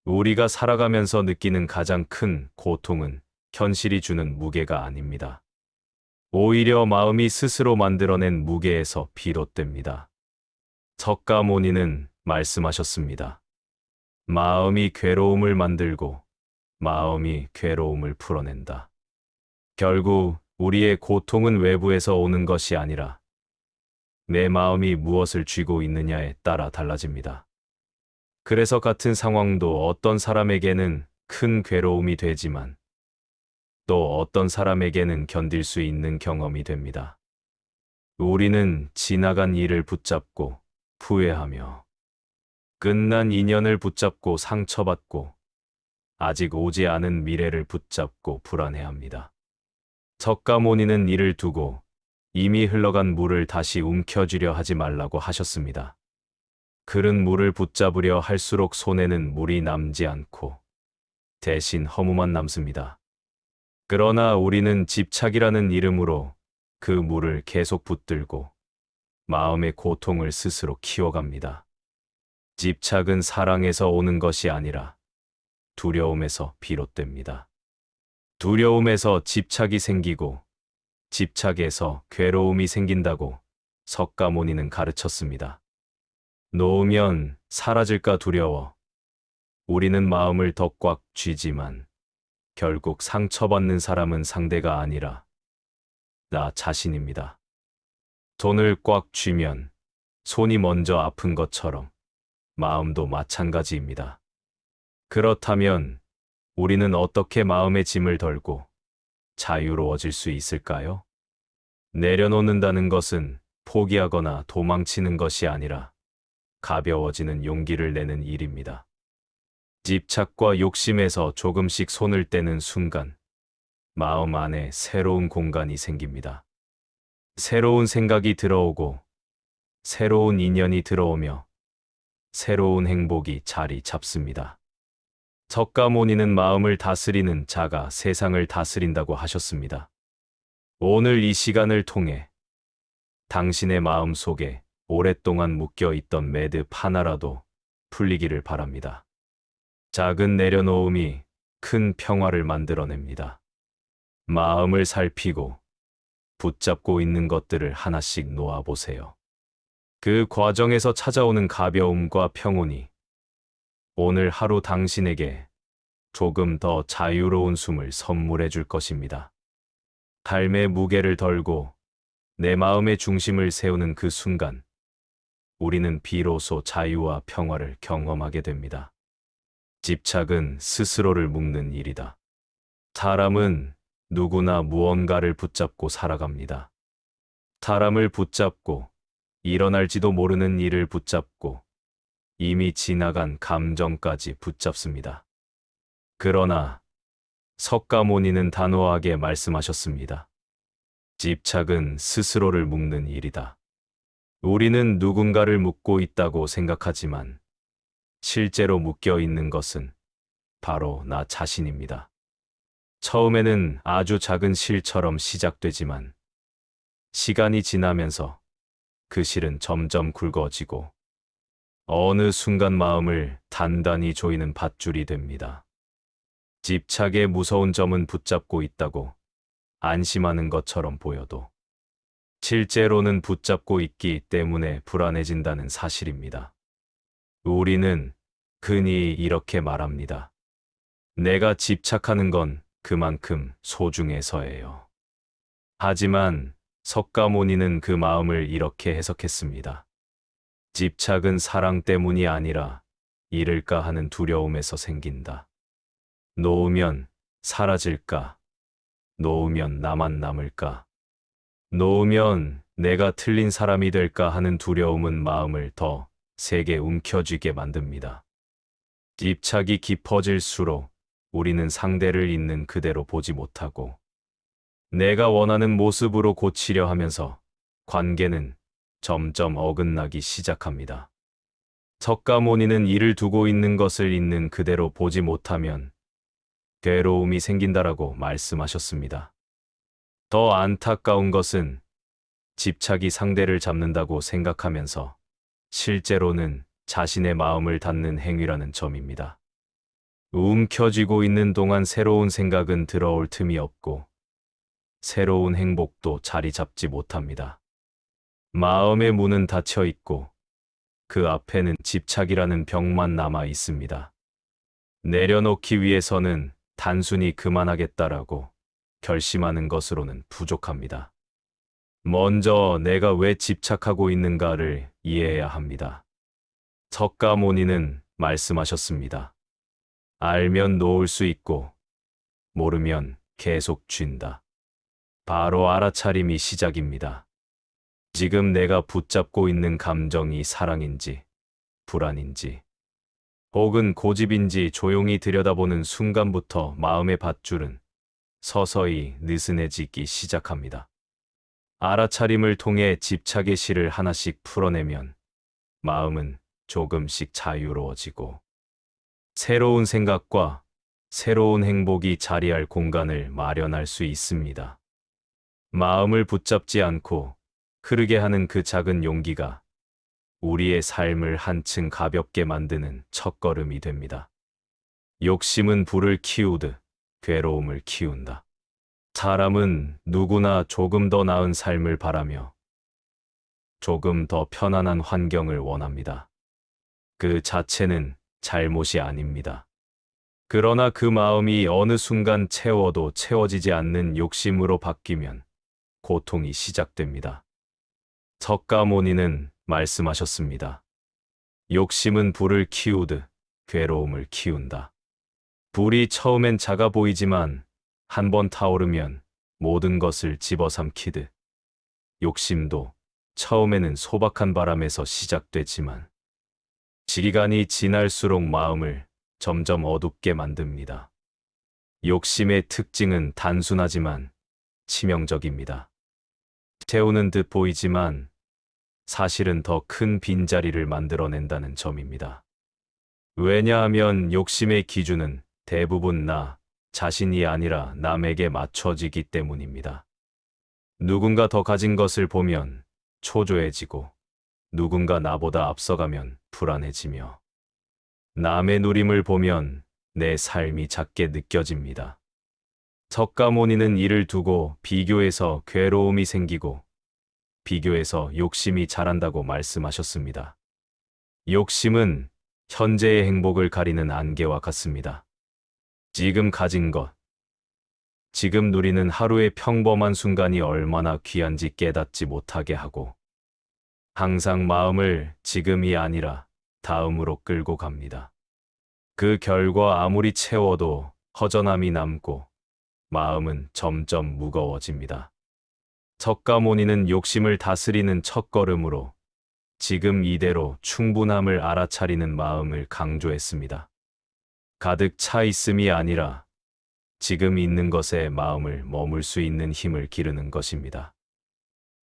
우리가 살아가면서 느끼는 가장 큰 고통은 현실이 주는 무게가 아닙니다. 오히려 마음이 스스로 만들어낸 무게에서 비롯됩니다. 석가모니는 말씀하셨습니다. 마음이 괴로움을 만들고 마음이 괴로움을 풀어낸다. 결국 우리의 고통은 외부에서 오는 것이 아니라 내 마음이 무엇을 쥐고 있느냐에 따라 달라집니다. 그래서 같은 상황도 어떤 사람에게는 큰 괴로움이 되지만 또 어떤 사람에게는 견딜 수 있는 경험이 됩니다. 우리는 지나간 일을 붙잡고 후회하며 끝난 인연을 붙잡고 상처받고 아직 오지 않은 미래를 붙잡고 불안해합니다. 석가모니는 이를 두고 이미 흘러간 물을 다시 움켜쥐려 하지 말라고 하셨습니다. 흐른 물을 붙잡으려 할수록 손에는 물이 남지 않고 대신 허무만 남습니다. 그러나 우리는 집착이라는 이름으로 그 물을 계속 붙들고 마음의 고통을 스스로 키워갑니다. 집착은 사랑에서 오는 것이 아니라 두려움에서 비롯됩니다. 두려움에서 집착이 생기고 집착에서 괴로움이 생긴다고 석가모니는 가르쳤습니다. 놓으면 사라질까 두려워 우리는 마음을 더 꽉 쥐지만 결국 상처받는 사람은 상대가 아니라 나 자신입니다. 손을 꽉 쥐면 손이 먼저 아픈 것처럼 마음도 마찬가지입니다. 그렇다면 우리는 어떻게 마음의 짐을 덜고 자유로워질 수 있을까요? 내려놓는다는 것은 포기하거나 도망치는 것이 아니라 가벼워지는 용기를 내는 일입니다. 집착과 욕심에서 조금씩 손을 떼는 순간 마음 안에 새로운 공간이 생깁니다. 새로운 생각이 들어오고 새로운 인연이 들어오며 새로운 행복이 자리 잡습니다. 석가모니는 마음을 다스리는 자가 세상을 다스린다고 하셨습니다. 오늘 이 시간을 통해 당신의 마음 속에 오랫동안 묶여있던 매듭 하나라도 풀리기를 바랍니다. 작은 내려놓음이 큰 평화를 만들어냅니다. 마음을 살피고 붙잡고 있는 것들을 하나씩 놓아보세요. 그 과정에서 찾아오는 가벼움과 평온이 오늘 하루 당신에게 조금 더 자유로운 숨을 선물해 줄 것입니다. 삶의 무게를 덜고 내 마음의 중심을 세우는 그 순간 우리는 비로소 자유와 평화를 경험하게 됩니다. 집착은 스스로를 묶는 일이다. 사람은 누구나 무언가를 붙잡고 살아갑니다. 사람을 붙잡고 일어날지도 모르는 일을 붙잡고 이미 지나간 감정까지 붙잡습니다. 그러나 석가모니는 단호하게 말씀하셨습니다. 집착은 스스로를 묶는 일이다. 우리는 누군가를 묶고 있다고 생각하지만 실제로 묶여 있는 것은 바로 나 자신입니다. 처음에는 아주 작은 실처럼 시작되지만 시간이 지나면서 그 실은 점점 굵어지고 어느 순간 마음을 단단히 조이는 밧줄이 됩니다. 집착의 무서운 점은 붙잡고 있다고 안심하는 것처럼 보여도 실제로는 붙잡고 있기 때문에 불안해진다는 사실입니다. 우리는 흔히 이렇게 말합니다. 내가 집착하는 건 그만큼 소중해서예요. 하지만 석가모니는 그 마음을 이렇게 해석했습니다. 집착은 사랑 때문이 아니라 잃을까 하는 두려움에서 생긴다. 놓으면 사라질까? 놓으면 나만 남을까? 놓으면 내가 틀린 사람이 될까 하는 두려움은 마음을 더 세게 움켜쥐게 만듭니다. 집착이 깊어질수록 우리는 상대를 있는 그대로 보지 못하고 내가 원하는 모습으로 고치려 하면서 관계는 점점 어긋나기 시작합니다. 석가모니는 이를 두고 있는 것을 있는 그대로 보지 못하면 괴로움이 생긴다라고 말씀하셨습니다. 더 안타까운 것은 집착이 상대를 잡는다고 생각하면서 실제로는 자신의 마음을 닫는 행위라는 점입니다. 움켜쥐고 있는 동안 새로운 생각은 들어올 틈이 없고 새로운 행복도 자리 잡지 못합니다. 마음의 문은 닫혀 있고 그 앞에는 집착이라는 벽만 남아 있습니다. 내려놓기 위해서는 단순히 그만하겠다라고 결심하는 것으로는 부족합니다. 먼저 내가 왜 집착하고 있는가를 이해해야 합니다. 석가모니는 말씀하셨습니다. 알면 놓을 수 있고 모르면 계속 쥔다. 바로 알아차림이 시작입니다. 지금 내가 붙잡고 있는 감정이 사랑인지 불안인지 혹은 고집인지 조용히 들여다보는 순간부터 마음의 밧줄은 서서히 느슨해지기 시작합니다. 알아차림을 통해 집착의 실을 하나씩 풀어내면 마음은 조금씩 자유로워지고 새로운 생각과 새로운 행복이 자리할 공간을 마련할 수 있습니다. 마음을 붙잡지 않고 흐르게 하는 그 작은 용기가 우리의 삶을 한층 가볍게 만드는 첫걸음이 됩니다. 욕심은 불을 키우듯 괴로움을 키운다. 사람은 누구나 조금 더 나은 삶을 바라며 조금 더 편안한 환경을 원합니다. 그 자체는 잘못이 아닙니다. 그러나 그 마음이 어느 순간 채워도 채워지지 않는 욕심으로 바뀌면 고통이 시작됩니다. 석가모니는 말씀하셨습니다. 욕심은 불을 키우듯 괴로움을 키운다. 불이 처음엔 작아 보이지만 한번 타오르면 모든 것을 집어삼키듯 욕심도 처음에는 소박한 바람에서 시작되지만 시간이 지날수록 마음을 점점 어둡게 만듭니다. 욕심의 특징은 단순하지만 치명적입니다. 태우는 듯 보이지만 사실은 더 큰 빈자리를 만들어낸다는 점입니다. 왜냐하면 욕심의 기준은 대부분 나 자신이 아니라 남에게 맞춰지기 때문입니다. 누군가 더 가진 것을 보면 초조해지고 누군가 나보다 앞서가면 불안해지며 남의 누림을 보면 내 삶이 작게 느껴집니다. 석가모니는 이를 두고 비교해서 괴로움이 생기고 비교해서 욕심이 자란다고 말씀하셨습니다. 욕심은 현재의 행복을 가리는 안개와 같습니다. 지금 가진 것, 지금 누리는 하루의 평범한 순간이 얼마나 귀한지 깨닫지 못하게 하고 항상 마음을 지금이 아니라 다음으로 끌고 갑니다. 그 결과 아무리 채워도 허전함이 남고 마음은 점점 무거워집니다. 석가모니는 욕심을 다스리는 첫걸음으로 지금 이대로 충분함을 알아차리는 마음을 강조했습니다. 가득 차 있음이 아니라 지금 있는 것에 마음을 머물 수 있는 힘을 기르는 것입니다.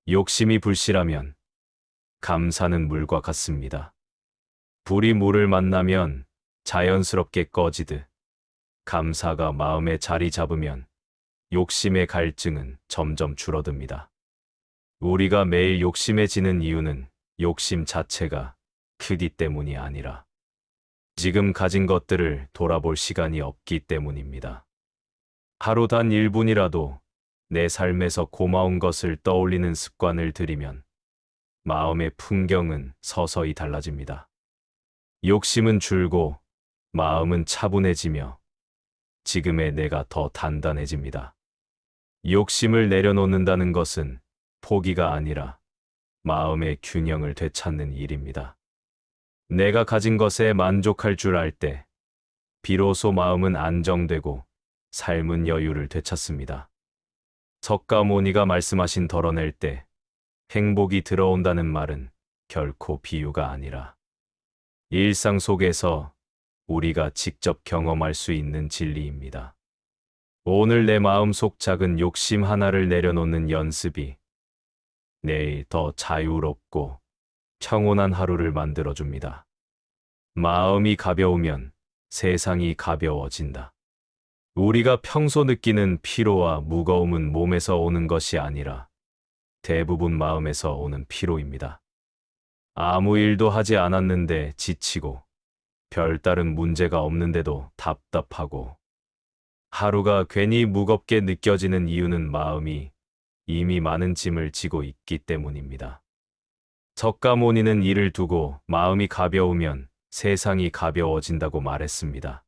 욕심이 불씨라면 감사는 물과 같습니다. 불이 물을 만나면 자연스럽게 꺼지듯 감사가 마음에 자리 잡으면 욕심의 갈증은 점점 줄어듭니다. 우리가 매일 욕심해지는 이유는 욕심 자체가 크기 때문이 아니라 지금 가진 것들을 돌아볼 시간이 없기 때문입니다. 하루 단 1분이라도 내 삶에서 고마운 것을 떠올리는 습관을 들이면 마음의 풍경은 서서히 달라집니다. 욕심은 줄고 마음은 차분해지며 지금의 내가 더 단단해집니다. 욕심을 내려놓는다는 것은 포기가 아니라 마음의 균형을 되찾는 일입니다. 내가 가진 것에 만족할 줄 알 때 비로소 마음은 안정되고 삶은 여유를 되찾습니다. 석가모니가 말씀하신 덜어낼 때 행복이 들어온다는 말은 결코 비유가 아니라 일상 속에서 우리가 직접 경험할 수 있는 진리입니다. 오늘 내 마음속 작은 욕심 하나를 내려놓는 연습이 내일 더 자유롭고 평온한 하루를 만들어줍니다. 마음이 가벼우면 세상이 가벼워진다. 우리가 평소 느끼는 피로와 무거움은 몸에서 오는 것이 아니라 대부분 마음에서 오는 피로입니다. 아무 일도 하지 않았는데 지치고 별다른 문제가 없는데도 답답하고 하루가 괜히 무겁게 느껴지는 이유는 마음이 이미 많은 짐을 지고 있기 때문입니다. 석가모니는 이를 두고 마음이 가벼우면 세상이 가벼워진다고 말했습니다.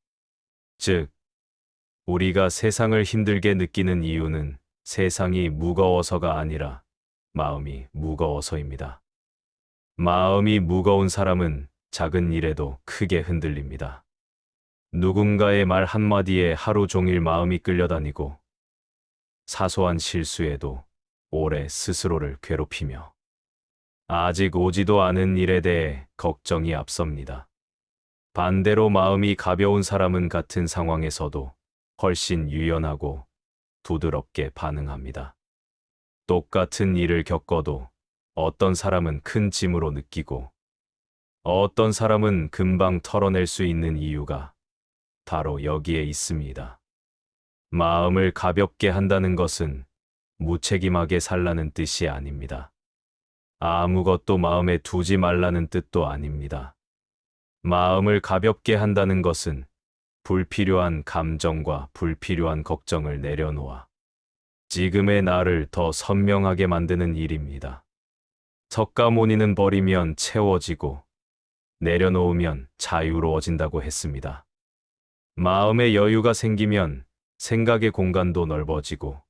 즉, 우리가 세상을 힘들게 느끼는 이유는 세상이 무거워서가 아니라 마음이 무거워서입니다. 마음이 무거운 사람은 작은 일에도 크게 흔들립니다. 누군가의 말 한마디에 하루 종일 마음이 끌려다니고 사소한 실수에도 오래 스스로를 괴롭히며 아직 오지도 않은 일에 대해 걱정이 앞섭니다. 반대로 마음이 가벼운 사람은 같은 상황에서도 훨씬 유연하고 부드럽게 반응합니다. 똑같은 일을 겪어도 어떤 사람은 큰 짐으로 느끼고 어떤 사람은 금방 털어낼 수 있는 이유가 바로 여기에 있습니다. 마음을 가볍게 한다는 것은 무책임하게 살라는 뜻이 아닙니다. 아무것도 마음에 두지 말라는 뜻도 아닙니다. 마음을 가볍게 한다는 것은 불필요한 감정과 불필요한 걱정을 내려놓아 지금의 나를 더 선명하게 만드는 일입니다. 석가모니는 버리면 채워지고 내려놓으면 자유로워진다고 했습니다. 마음의 여유가 생기면 생각의 공간도 넓어지고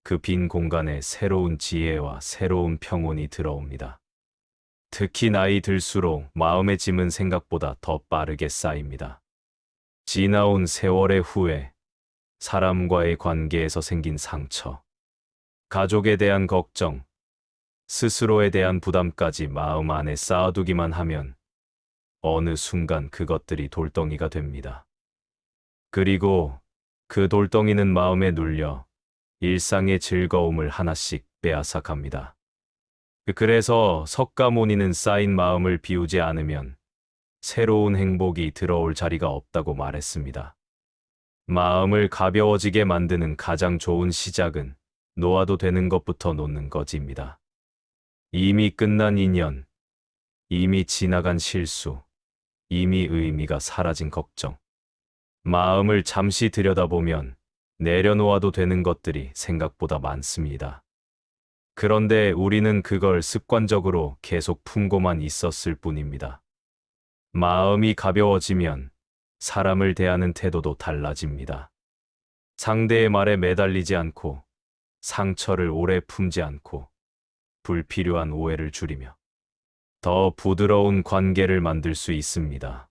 그 빈 공간에 새로운 지혜와 새로운 평온이 들어옵니다. 특히 나이 들수록 마음의 짐은 생각보다 더 빠르게 쌓입니다. 지나온 세월의 후회, 사람과의 관계에서 생긴 상처, 가족에 대한 걱정, 스스로에 대한 부담까지 마음 안에 쌓아두기만 하면 어느 순간 그것들이 돌덩이가 됩니다. 그리고 그 돌덩이는 마음에 눌려 일상의 즐거움을 하나씩 빼앗아 갑니다. 그래서 석가모니는 쌓인 마음을 비우지 않으면 새로운 행복이 들어올 자리가 없다고 말했습니다. 마음을 가벼워지게 만드는 가장 좋은 시작은 놓아도 되는 것부터 놓는 것입니다. 이미 끝난 인연, 이미 지나간 실수, 이미 의미가 사라진 걱정. 마음을 잠시 들여다보면 내려놓아도 되는 것들이 생각보다 많습니다. 그런데 우리는 그걸 습관적으로 계속 품고만 있었을 뿐입니다. 마음이 가벼워지면 사람을 대하는 태도도 달라집니다. 상대의 말에 매달리지 않고 상처를 오래 품지 않고 불필요한 오해를 줄이며 더 부드러운 관계를 만들 수 있습니다.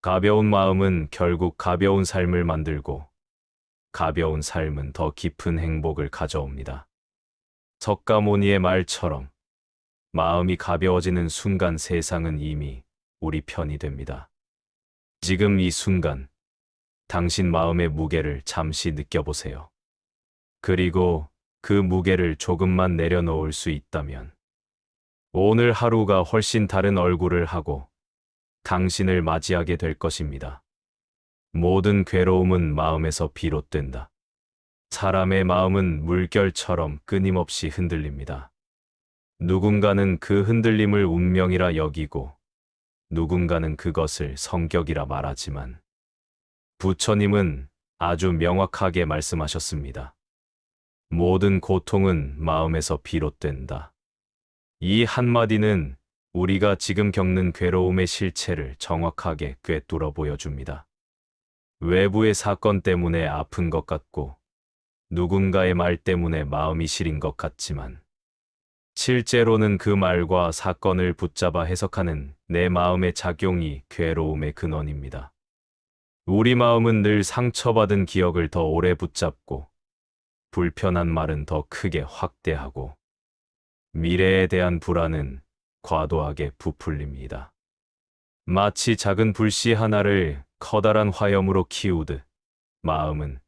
가벼운 마음은 결국 가벼운 삶을 만들고 가벼운 삶은 더 깊은 행복을 가져옵니다. 석가모니의 말처럼 마음이 가벼워지는 순간 세상은 이미 우리 편이 됩니다. 지금 이 순간 당신 마음의 무게를 잠시 느껴보세요. 그리고 그 무게를 조금만 내려놓을 수 있다면 오늘 하루가 훨씬 다른 얼굴을 하고 당신을 맞이하게 될 것입니다. 모든 괴로움은 마음에서 비롯된다. 사람의 마음은 물결처럼 끊임없이 흔들립니다. 누군가는 그 흔들림을 운명이라 여기고 누군가는 그것을 성격이라 말하지만 부처님은 아주 명확하게 말씀하셨습니다. 모든 고통은 마음에서 비롯된다. 이 한마디는 우리가 지금 겪는 괴로움의 실체를 정확하게 꿰뚫어 보여줍니다. 외부의 사건 때문에 아픈 것 같고 누군가의 말 때문에 마음이 시린 것 같지만 실제로는 그 말과 사건을 붙잡아 해석하는 내 마음의 작용이 괴로움의 근원입니다. 우리 마음은 늘 상처받은 기억을 더 오래 붙잡고 불편한 말은 더 크게 확대하고 미래에 대한 불안은 과도하게 부풀립니다. 마치 작은 불씨 하나를 커다란 화염으로 키우듯 마음은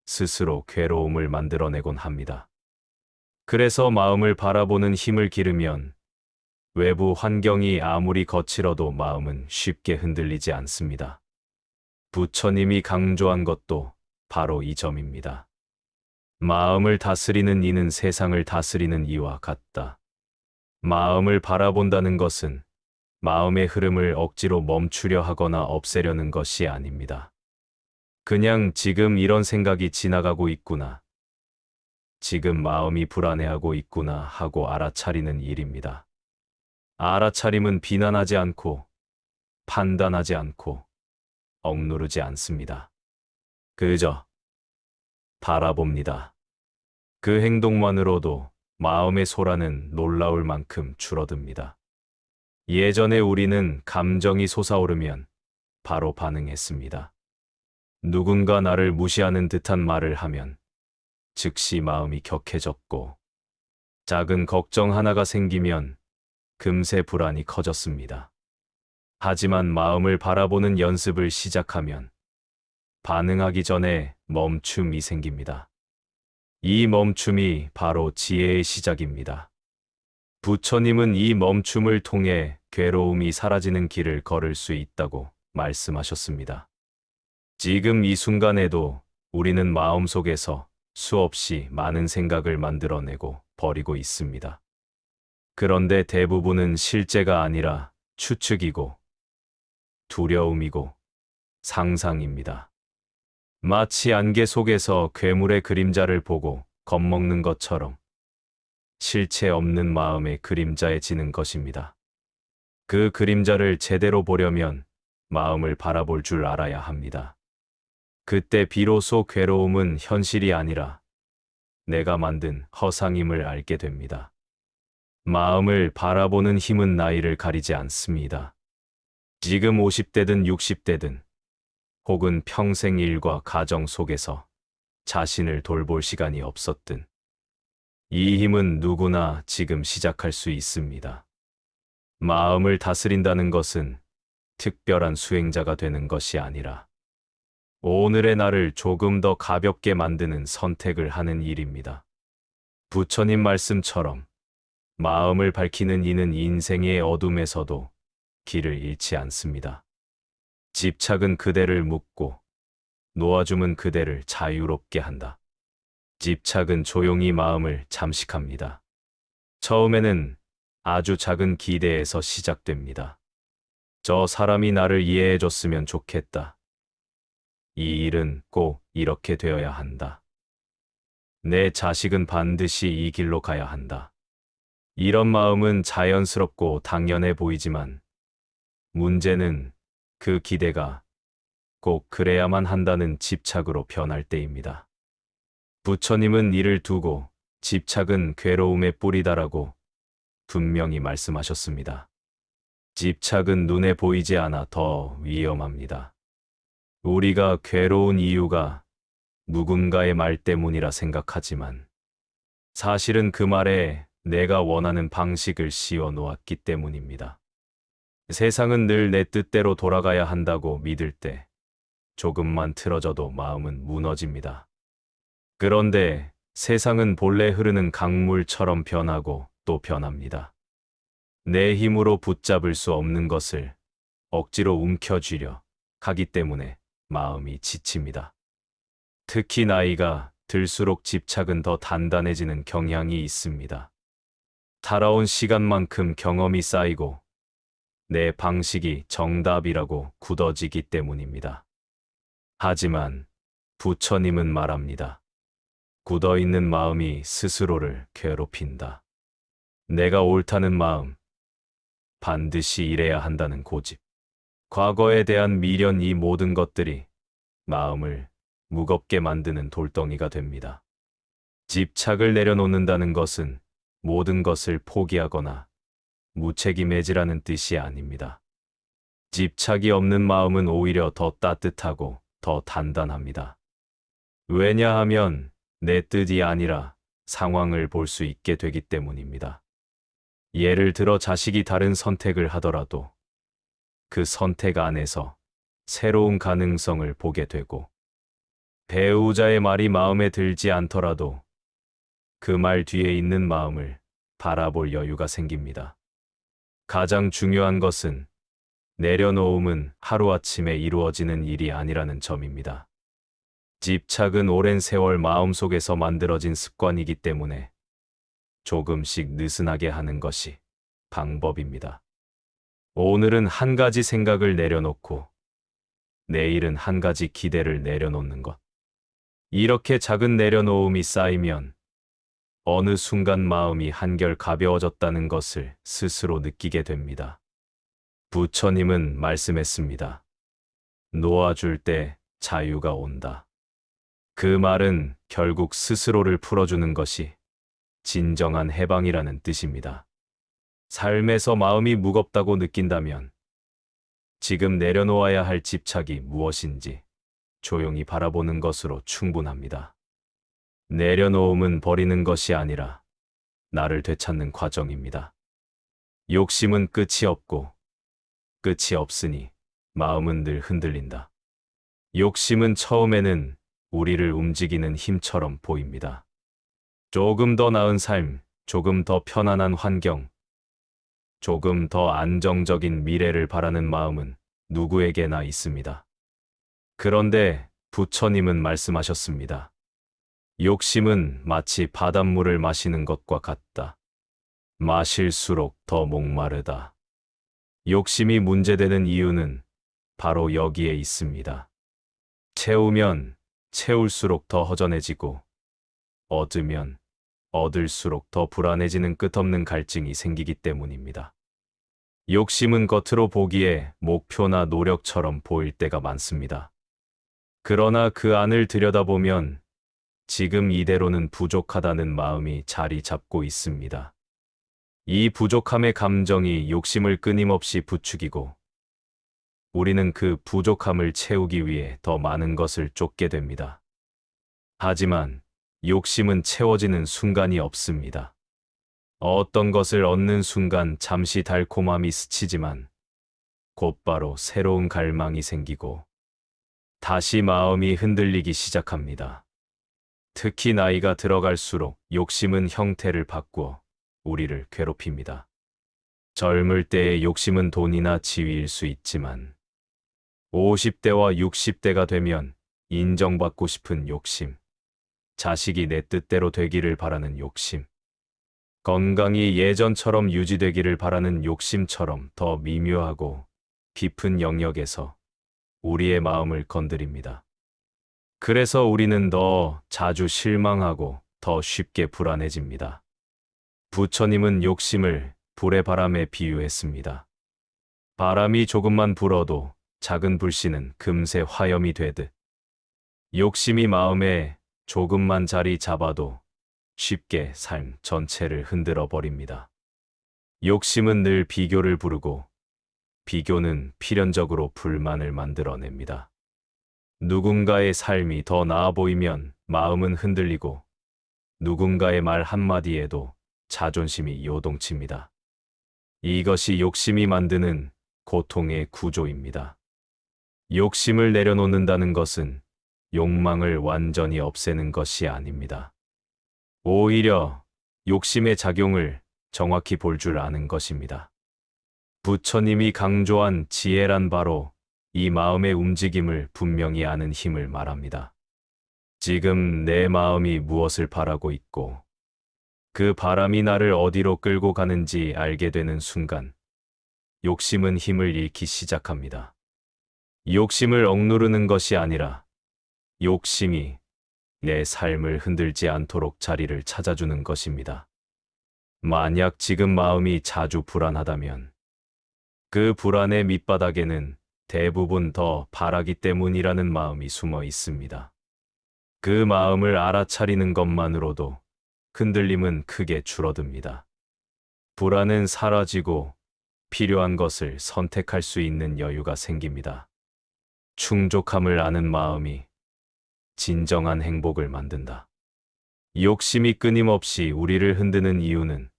스스로 괴로움을 만들어내곤 합니다. 그래서 마음을 바라보는 힘을 기르면 외부 환경이 아무리 거칠어도 마음은 쉽게 흔들리지 않습니다. 부처님이 강조한 것도 바로 이 점입니다. 마음을 다스리는 이는 세상을 다스리는 이와 같다. 마음을 바라본다는 것은 마음의 흐름을 억지로 멈추려 하거나 없애려는 것이 아닙니다. 그냥 지금 이런 생각이 지나가고 있구나. 지금 마음이 불안해하고 있구나 하고 알아차리는 일입니다. 알아차림은 비난하지 않고, 판단하지 않고, 억누르지 않습니다. 그저 바라봅니다. 그 행동만으로도 마음의 소란은 놀라울 만큼 줄어듭니다. 예전에 우리는 감정이 솟아오르면 바로 반응했습니다. 누군가 나를 무시하는 듯한 말을 하면 즉시 마음이 격해졌고, 작은 걱정 하나가 생기면 금세 불안이 커졌습니다. 하지만 마음을 바라보는 연습을 시작하면 반응하기 전에 멈춤이 생깁니다. 이 멈춤이 바로 지혜의 시작입니다. 부처님은 이 멈춤을 통해 괴로움이 사라지는 길을 걸을 수 있다고 말씀하셨습니다. 지금 이 순간에도 우리는 마음속에서 수없이 많은 생각을 만들어내고 버리고 있습니다. 그런데 대부분은 실제가 아니라 추측이고 두려움이고 상상입니다. 마치 안개 속에서 괴물의 그림자를 보고 겁먹는 것처럼 실체 없는 마음의 그림자에 지는 것입니다. 그 그림자를 제대로 보려면 마음을 바라볼 줄 알아야 합니다. 그때 비로소 괴로움은 현실이 아니라 내가 만든 허상임을 알게 됩니다. 마음을 바라보는 힘은 나이를 가리지 않습니다. 지금 50대든 60대든 혹은 평생 일과 가정 속에서 자신을 돌볼 시간이 없었든 이 힘은 누구나 지금 시작할 수 있습니다. 마음을 다스린다는 것은 특별한 수행자가 되는 것이 아니라 오늘의 나를 조금 더 가볍게 만드는 선택을 하는 일입니다. 부처님 말씀처럼 마음을 밝히는 이는 인생의 어둠에서도 길을 잃지 않습니다. 집착은 그대를 묶고 놓아줌은 그대를 자유롭게 한다. 집착은 조용히 마음을 잠식합니다. 처음에는 아주 작은 기대에서 시작됩니다. 저 사람이 나를 이해해줬으면 좋겠다. 이 일은 꼭 이렇게 되어야 한다. 내 자식은 반드시 이 길로 가야 한다. 이런 마음은 자연스럽고 당연해 보이지만 문제는 그 기대가 꼭 그래야만 한다는 집착으로 변할 때입니다. 부처님은 이를 두고 집착은 괴로움의 뿌리다라고 분명히 말씀하셨습니다. 집착은 눈에 보이지 않아 더 위험합니다. 우리가 괴로운 이유가 누군가의 말 때문이라 생각하지만 사실은 그 말에 내가 원하는 방식을 씌워 놓았기 때문입니다. 세상은 늘 내 뜻대로 돌아가야 한다고 믿을 때 조금만 틀어져도 마음은 무너집니다. 그런데 세상은 본래 흐르는 강물처럼 변하고 또 변합니다. 내 힘으로 붙잡을 수 없는 것을 억지로 움켜쥐려 하기 때문에 마음이 지칩니다. 특히 나이가 들수록 집착은 더 단단해지는 경향이 있습니다. 살아온 시간만큼 경험이 쌓이고 내 방식이 정답이라고 굳어지기 때문입니다. 하지만 부처님은 말합니다. 굳어있는 마음이 스스로를 괴롭힌다. 내가 옳다는 마음, 반드시 이래야 한다는 고집, 과거에 대한 미련, 이 모든 것들이 마음을 무겁게 만드는 돌덩이가 됩니다. 집착을 내려놓는다는 것은 모든 것을 포기하거나 무책임해지라는 뜻이 아닙니다. 집착이 없는 마음은 오히려 더 따뜻하고 더 단단합니다. 왜냐하면 내 뜻이 아니라 상황을 볼 수 있게 되기 때문입니다. 예를 들어 자식이 다른 선택을 하더라도 그 선택 안에서 새로운 가능성을 보게 되고, 배우자의 말이 마음에 들지 않더라도 그 말 뒤에 있는 마음을 바라볼 여유가 생깁니다. 가장 중요한 것은 내려놓음은 하루아침에 이루어지는 일이 아니라는 점입니다. 집착은 오랜 세월 마음속에서 만들어진 습관이기 때문에 조금씩 느슨하게 하는 것이 방법입니다. 오늘은 한 가지 생각을 내려놓고 내일은 한 가지 기대를 내려놓는 것. 이렇게 작은 내려놓음이 쌓이면 어느 순간 마음이 한결 가벼워졌다는 것을 스스로 느끼게 됩니다. 부처님은 말씀했습니다. 놓아줄 때 자유가 온다. 그 말은 결국 스스로를 풀어주는 것이 진정한 해방이라는 뜻입니다. 삶에서 마음이 무겁다고 느낀다면 지금 내려놓아야 할 집착이 무엇인지 조용히 바라보는 것으로 충분합니다. 내려놓음은 버리는 것이 아니라 나를 되찾는 과정입니다. 욕심은 끝이 없고 끝이 없으니 마음은 늘 흔들린다. 욕심은 처음에는 우리를 움직이는 힘처럼 보입니다. 조금 더 나은 삶, 조금 더 편안한 환경, 조금 더 안정적인 미래를 바라는 마음은 누구에게나 있습니다. 그런데 부처님은 말씀하셨습니다. 욕심은 마치 바닷물을 마시는 것과 같다. 마실수록 더 목마르다. 욕심이 문제되는 이유는 바로 여기에 있습니다. 채우면 채울수록 더 허전해지고 얻으면 얻을수록 더 불안해지는 끝없는 갈증이 생기기 때문입니다. 욕심은 겉으로 보기에 목표나 노력처럼 보일 때가 많습니다. 그러나 그 안을 들여다보면 지금 이대로는 부족하다는 마음이 자리 잡고 있습니다. 이 부족함의 감정이 욕심을 끊임없이 부추기고 우리는 그 부족함을 채우기 위해 더 많은 것을 쫓게 됩니다. 하지만 욕심은 채워지는 순간이 없습니다. 어떤 것을 얻는 순간 잠시 달콤함이 스치지만 곧바로 새로운 갈망이 생기고 다시 마음이 흔들리기 시작합니다. 특히 나이가 들어갈수록 욕심은 형태를 바꾸어 우리를 괴롭힙니다. 젊을 때의 욕심은 돈이나 지위일 수 있지만 50대와 60대가 되면 인정받고 싶은 욕심, 자식이 내 뜻대로 되기를 바라는 욕심, 건강이 예전처럼 유지되기를 바라는 욕심처럼 더 미묘하고 깊은 영역에서 우리의 마음을 건드립니다. 그래서 우리는 더 자주 실망하고 더 쉽게 불안해집니다. 부처님은 욕심을 불의 바람에 비유했습니다. 바람이 조금만 불어도 작은 불씨는 금세 화염이 되듯 욕심이 마음에 조금만 자리 잡아도 쉽게 삶 전체를 흔들어 버립니다. 욕심은 늘 비교를 부르고 비교는 필연적으로 불만을 만들어냅니다. 누군가의 삶이 더 나아 보이면 마음은 흔들리고 누군가의 말 한마디에도 자존심이 요동칩니다. 이것이 욕심이 만드는 고통의 구조입니다. 욕심을 내려놓는다는 것은 욕망을 완전히 없애는 것이 아닙니다. 오히려 욕심의 작용을 정확히 볼 줄 아는 것입니다. 부처님이 강조한 지혜란 바로 이 마음의 움직임을 분명히 아는 힘을 말합니다. 지금 내 마음이 무엇을 바라고 있고 그 바람이 나를 어디로 끌고 가는지 알게 되는 순간 욕심은 힘을 잃기 시작합니다. 욕심을 억누르는 것이 아니라 욕심이 내 삶을 흔들지 않도록 자리를 찾아주는 것입니다. 만약 지금 마음이 자주 불안하다면 그 불안의 밑바닥에는 대부분 더 바라기 때문이라는 마음이 숨어 있습니다. 그 마음을 알아차리는 것만으로도 흔들림은 크게 줄어듭니다. 불안은 사라지고 필요한 것을 선택할 수 있는 여유가 생깁니다. 충족함을 아는 마음이 진정한 행복을 만든다. 욕심이 끊임없이 우리를 흔드는 이유는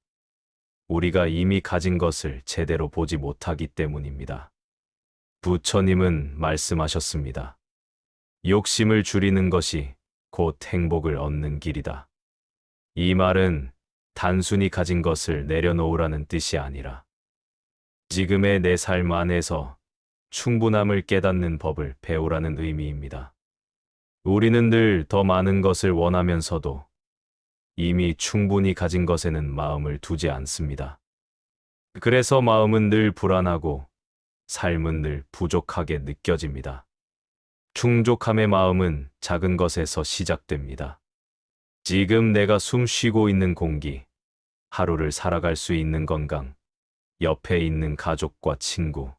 우리가 이미 가진 것을 제대로 보지 못하기 때문입니다. 부처님은 말씀하셨습니다. 욕심을 줄이는 것이 곧 행복을 얻는 길이다. 이 말은 단순히 가진 것을 내려놓으라는 뜻이 아니라 지금의 내 삶 안에서 충분함을 깨닫는 법을 배우라는 의미입니다. 우리는 늘 더 많은 것을 원하면서도 이미 충분히 가진 것에는 마음을 두지 않습니다. 그래서 마음은 늘 불안하고 삶은 늘 부족하게 느껴집니다. 충족함의 마음은 작은 것에서 시작됩니다. 지금 내가 숨 쉬고 있는 공기, 하루를 살아갈 수 있는 건강, 옆에 있는 가족과 친구,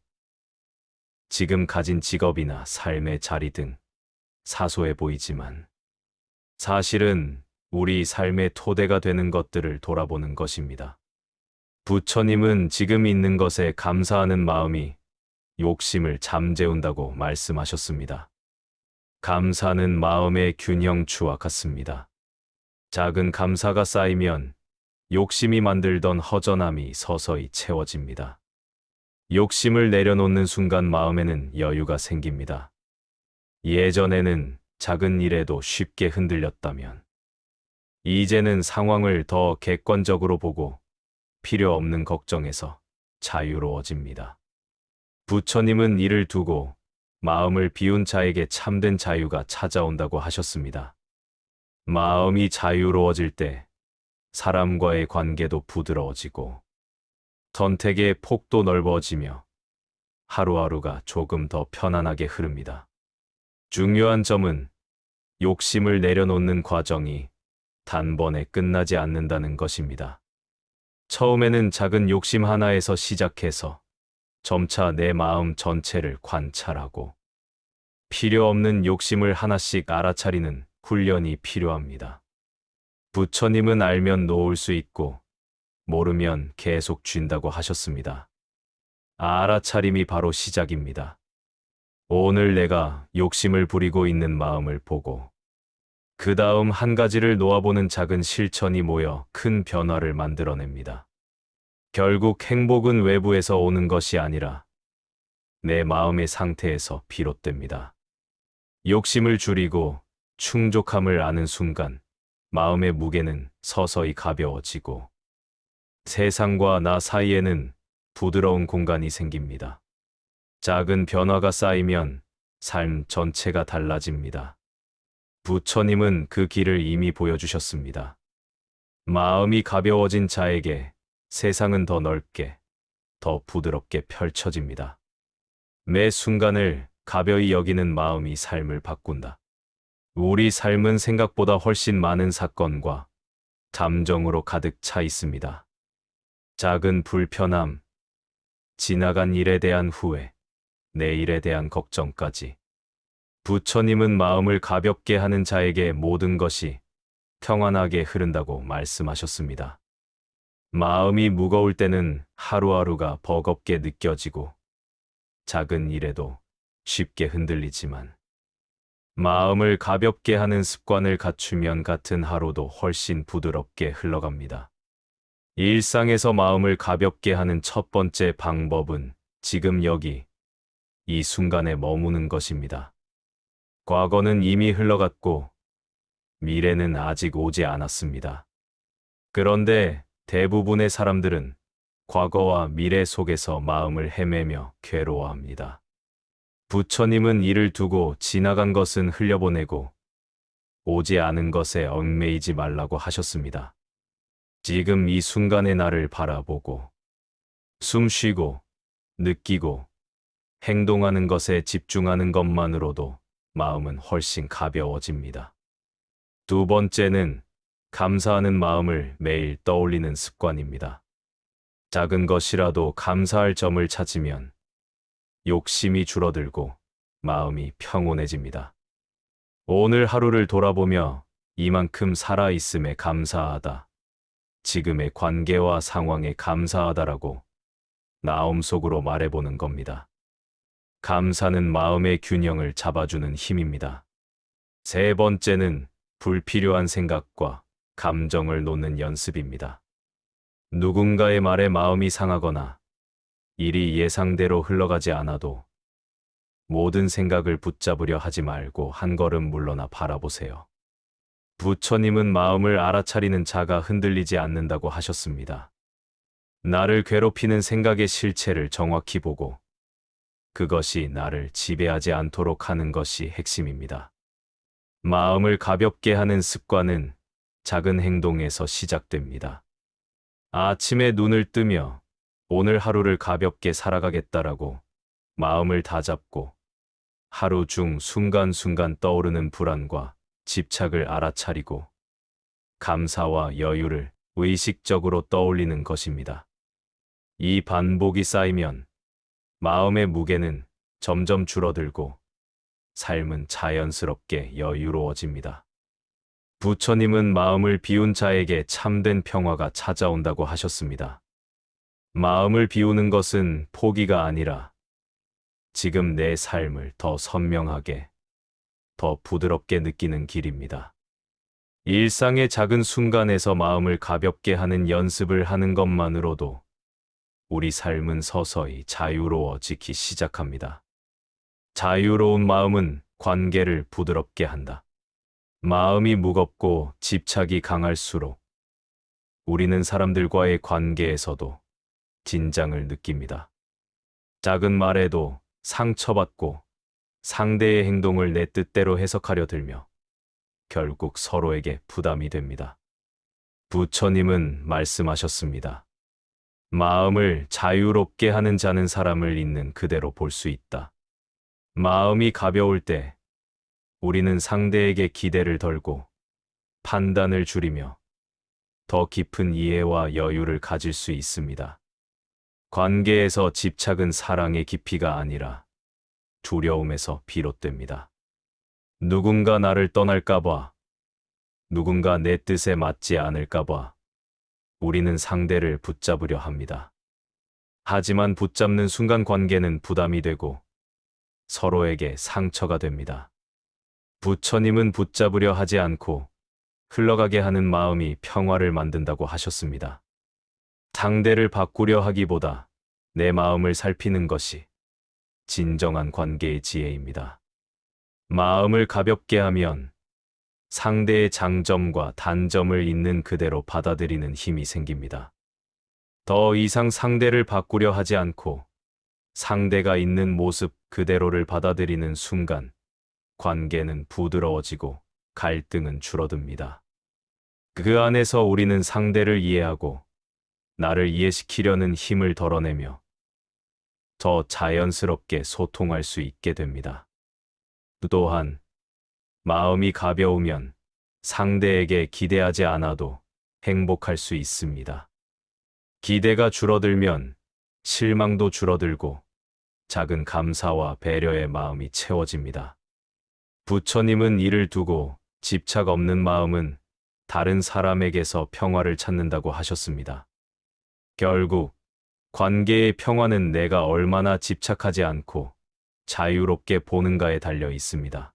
지금 가진 직업이나 삶의 자리 등 사소해 보이지만 사실은 우리 삶의 토대가 되는 것들을 돌아보는 것입니다. 부처님은 지금 있는 것에 감사하는 마음이 욕심을 잠재운다고 말씀하셨습니다. 감사는 마음의 균형추와 같습니다. 작은 감사가 쌓이면 욕심이 만들던 허전함이 서서히 채워집니다. 욕심을 내려놓는 순간 마음에는 여유가 생깁니다. 예전에는 작은 일에도 쉽게 흔들렸다면, 이제는 상황을 더 객관적으로 보고 필요 없는 걱정에서 자유로워집니다. 부처님은 이를 두고 마음을 비운 자에게 참된 자유가 찾아온다고 하셨습니다. 마음이 자유로워질 때 사람과의 관계도 부드러워지고 선택의 폭도 넓어지며 하루하루가 조금 더 편안하게 흐릅니다. 중요한 점은 욕심을 내려놓는 과정이 단번에 끝나지 않는다는 것입니다. 처음에는 작은 욕심 하나에서 시작해서 점차 내 마음 전체를 관찰하고 필요 없는 욕심을 하나씩 알아차리는 훈련이 필요합니다. 부처님은 알면 놓을 수 있고 모르면 계속 쥔다고 하셨습니다. 알아차림이 바로 시작입니다. 오늘 내가 욕심을 부리고 있는 마음을 보고 그 다음 한 가지를 놓아보는 작은 실천이 모여 큰 변화를 만들어냅니다. 결국 행복은 외부에서 오는 것이 아니라 내 마음의 상태에서 비롯됩니다. 욕심을 줄이고 충족함을 아는 순간 마음의 무게는 서서히 가벼워지고 세상과 나 사이에는 부드러운 공간이 생깁니다. 작은 변화가 쌓이면 삶 전체가 달라집니다. 부처님은 그 길을 이미 보여주셨습니다. 마음이 가벼워진 자에게 세상은 더 넓게, 더 부드럽게 펼쳐집니다. 매 순간을 가벼이 여기는 마음이 삶을 바꾼다. 우리 삶은 생각보다 훨씬 많은 사건과 감정으로 가득 차 있습니다. 작은 불편함, 지나간 일에 대한 후회, 내일에 대한 걱정까지. 부처님은 마음을 가볍게 하는 자에게 모든 것이 평안하게 흐른다고 말씀하셨습니다. 마음이 무거울 때는 하루하루가 버겁게 느껴지고 작은 일에도 쉽게 흔들리지만 마음을 가볍게 하는 습관을 갖추면 같은 하루도 훨씬 부드럽게 흘러갑니다. 일상에서 마음을 가볍게 하는 첫 번째 방법은 지금 여기, 이 순간에 머무는 것입니다. 과거는 이미 흘러갔고 미래는 아직 오지 않았습니다. 그런데 대부분의 사람들은 과거와 미래 속에서 마음을 헤매며 괴로워합니다. 부처님은 이를 두고 지나간 것은 흘려보내고 오지 않은 것에 얽매이지 말라고 하셨습니다. 지금 이 순간의 나를 바라보고 숨 쉬고 느끼고 행동하는 것에 집중하는 것만으로도 마음은 훨씬 가벼워집니다. 두 번째는 감사하는 마음을 매일 떠올리는 습관입니다. 작은 것이라도 감사할 점을 찾으면 욕심이 줄어들고 마음이 평온해집니다. 오늘 하루를 돌아보며 이만큼 살아있음에 감사하다. 지금의 관계와 상황에 감사하다라고 마음속으로 말해보는 겁니다. 감사는 마음의 균형을 잡아주는 힘입니다. 세 번째는 불필요한 생각과 감정을 놓는 연습입니다. 누군가의 말에 마음이 상하거나 일이 예상대로 흘러가지 않아도 모든 생각을 붙잡으려 하지 말고 한 걸음 물러나 바라보세요. 부처님은 마음을 알아차리는 자가 흔들리지 않는다고 하셨습니다. 나를 괴롭히는 생각의 실체를 정확히 보고 그것이 나를 지배하지 않도록 하는 것이 핵심입니다. 마음을 가볍게 하는 습관은 작은 행동에서 시작됩니다. 아침에 눈을 뜨며 오늘 하루를 가볍게 살아가겠다라고 마음을 다잡고 하루 중 순간순간 떠오르는 불안과 집착을 알아차리고 감사와 여유를 의식적으로 떠올리는 것입니다. 이 반복이 쌓이면 마음의 무게는 점점 줄어들고 삶은 자연스럽게 여유로워집니다. 부처님은 마음을 비운 자에게 참된 평화가 찾아온다고 하셨습니다. 마음을 비우는 것은 포기가 아니라 지금 내 삶을 더 선명하게, 더 부드럽게 느끼는 길입니다. 일상의 작은 순간에서 마음을 가볍게 하는 연습을 하는 것만으로도 우리 삶은 서서히 자유로워지기 시작합니다. 자유로운 마음은 관계를 부드럽게 한다. 마음이 무겁고 집착이 강할수록 우리는 사람들과의 관계에서도 긴장을 느낍니다. 작은 말에도 상처받고 상대의 행동을 내 뜻대로 해석하려 들며 결국 서로에게 부담이 됩니다. 부처님은 말씀하셨습니다. 마음을 자유롭게 하는 자는 사람을 있는 그대로 볼 수 있다. 마음이 가벼울 때 우리는 상대에게 기대를 덜고 판단을 줄이며 더 깊은 이해와 여유를 가질 수 있습니다. 관계에서 집착은 사랑의 깊이가 아니라 두려움에서 비롯됩니다. 누군가 나를 떠날까봐, 누군가 내 뜻에 맞지 않을까봐 우리는 상대를 붙잡으려 합니다. 하지만 붙잡는 순간 관계는 부담이 되고 서로에게 상처가 됩니다. 부처님은 붙잡으려 하지 않고 흘러가게 하는 마음이 평화를 만든다고 하셨습니다. 상대를 바꾸려 하기보다 내 마음을 살피는 것이 진정한 관계의 지혜입니다. 마음을 가볍게 하면 상대의 장점과 단점을 있는 그대로 받아들이는 힘이 생깁니다. 더 이상 상대를 바꾸려 하지 않고 상대가 있는 모습 그대로를 받아들이는 순간 관계는 부드러워지고 갈등은 줄어듭니다. 그 안에서 우리는 상대를 이해하고 나를 이해시키려는 힘을 덜어내며 더 자연스럽게 소통할 수 있게 됩니다. 또한 마음이 가벼우면 상대에게 기대하지 않아도 행복할 수 있습니다. 기대가 줄어들면 실망도 줄어들고 작은 감사와 배려의 마음이 채워집니다. 부처님은 이를 두고 집착 없는 마음은 다른 사람에게서 평화를 찾는다고 하셨습니다. 결국 관계의 평화는 내가 얼마나 집착하지 않고 자유롭게 보는가에 달려 있습니다.